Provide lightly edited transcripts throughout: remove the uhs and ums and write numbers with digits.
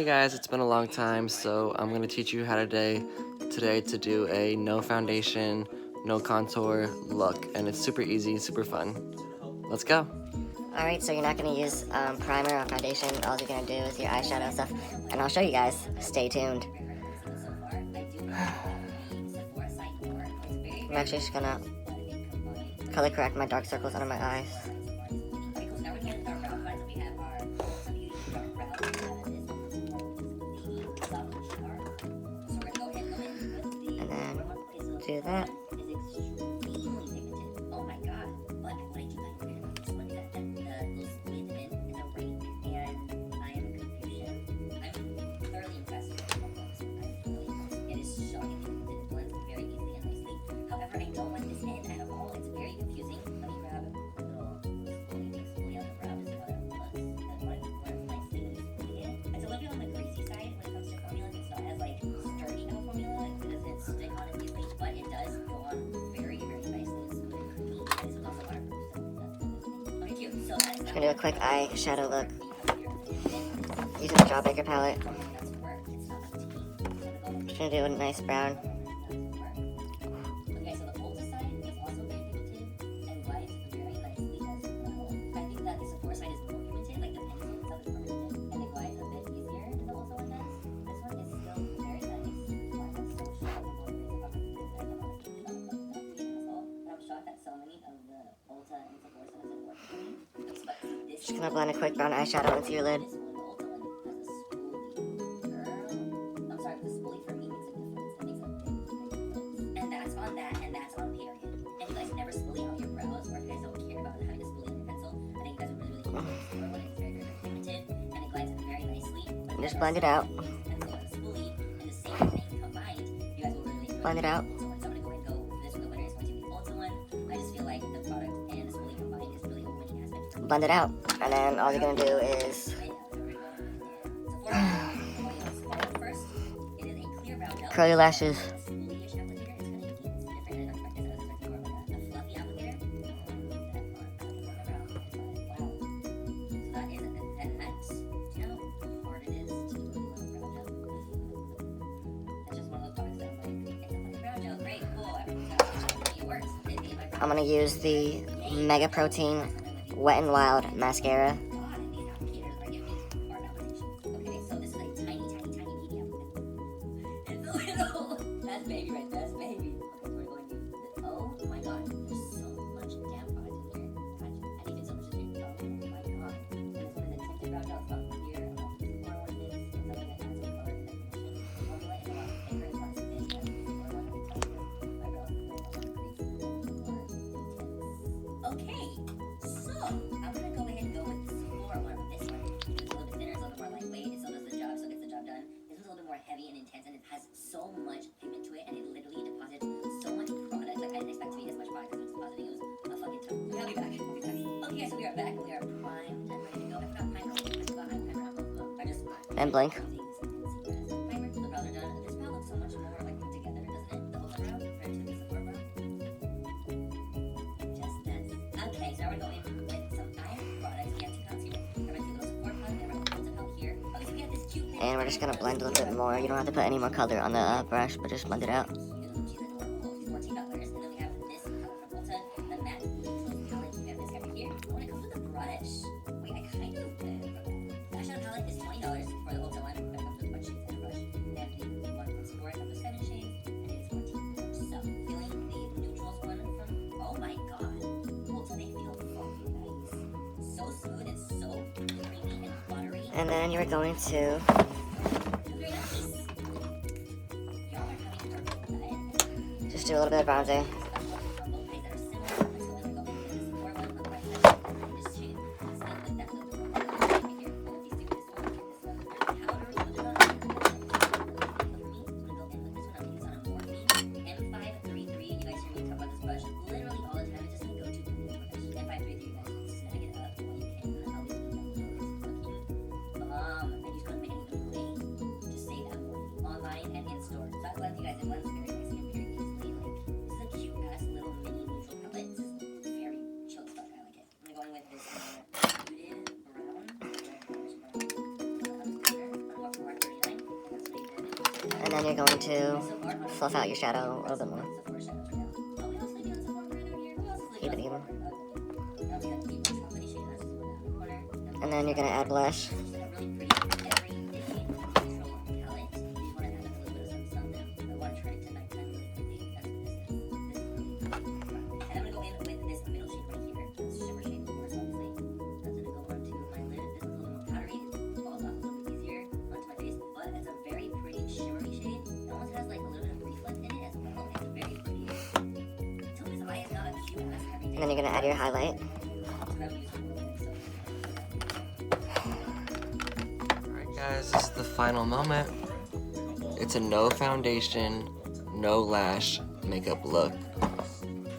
Hey guys, it's been a long time, so I'm gonna teach you how today to do a no foundation, no contour look, and it's super easy, super fun. Let's go. Alright, so you're not going to use primer or foundation. All you're going to do is your eyeshadow and stuff. And I'll show you guys. Stay tuned. I'm actually just going to color correct my dark circles under my eyes. And then do that. I'm gonna do a quick eyeshadow look using the Jawbreaker palette. Just gonna do a nice brown. Just gonna blend a quick brown eyeshadow into your lid. And just blend it out. Blend it out. Blend it out. And then all you're gonna do is curl your lashes. I'm gonna use the Mega Protein Wet n Wild mascara. That's baby right there. That's baby. Okay, so we're going to use this. Oh my god, there's so much damn product in here. I need so much to drink. Oh my god. And this one is a tinted brow gel. It's not from here. More one is something that adds some color to the definition. Formula is a lot thicker. It's not thin. More one is my brows is more crease, more intense. Okay, so I'm gonna go ahead and go with the Sephora one. This one is a little bit thinner. It's a little bit more lightweight. It still does the job. Still gets the job done. This one's a little bit more heavy and intense, and it has so much pigment to it, and it literally deposits so much product. Like, I didn't expect to be as much product as it was depositing. It was a fucking ton. Okay, I'll be back. Okay, so we are back. We are primed and ready to go. I forgot primer. I forgot I have primer on both of them. I just And blink. primer. The brows are done. This brow looks so much more like put together, doesn't it? The Ulta brow compared to the Sephora brow. Just that. Okay, so now we're going with some eye products. We have two palettes here. We're going to do the Sephora palette, and we're going to Ulta palette here. Okay, so we have this cute thing. And we're just gonna blend a little bit more. You don't have to put any more color on the brush, but just blend it out. She's adorable. She's $14. And then we have this palette from Ulta, the matte palette. We have this over here. Oh, and it comes with a brush. Wait, I kind of did. The eyeshadow palette is $20 for the Ulta one, but it comes with a bunch of shades and a brush. And the one from Sephora comes with 7 shades, and it is $14. So, feeling the neutrals one from, oh my god, Ulta, they feel fucking nice. So smooth and so creamy and buttery. And then you're going to Very nice. Y'all are having a perfect night. just do a little bit of bronzer. And then you're going to fluff out your shadow a little bit more. Keep it even. And then you're going to add blush. And then you're going to add your highlight. Alright guys, this is the final moment. It's a no foundation, no lash makeup look.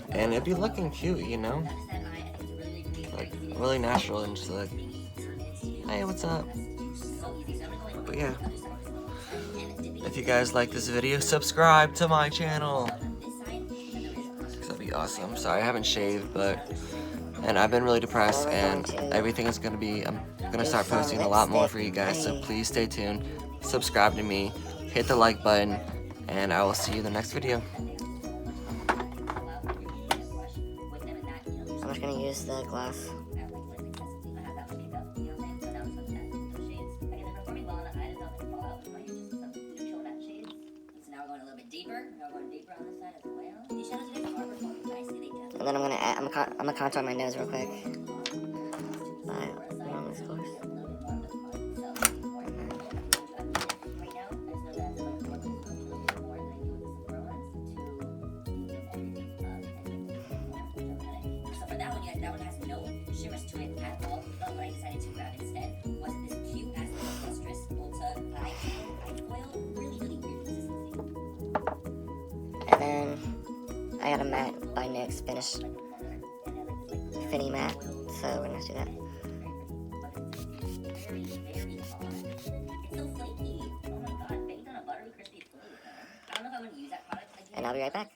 And it'd be looking cute, you know? Like, really natural and just like, hey, what's up? But yeah. If you guys like this video, subscribe to my channel. That'd be awesome. Sorry, I haven't shaved, and I've been really depressed, and everything is gonna be, I'm gonna start posting a lot more for you guys, so please stay tuned, subscribe to me, hit the like button, and I will see you in the next video. I'm just gonna use the gloss. And then I'm gonna add, I'm gonna contour my nose real quick. That one has no shimmers to it at all. But what I decided to grab instead was this cute ass lustrous Ulta eye foil. Really weird consistency. And then I got a matte by NYX Finish Finny Matte, so we're gonna do that. Very odd. It's so flaky. Oh my god, baked on a buttery crispy food. I don't know if I want to use that product again. And I'll be right back.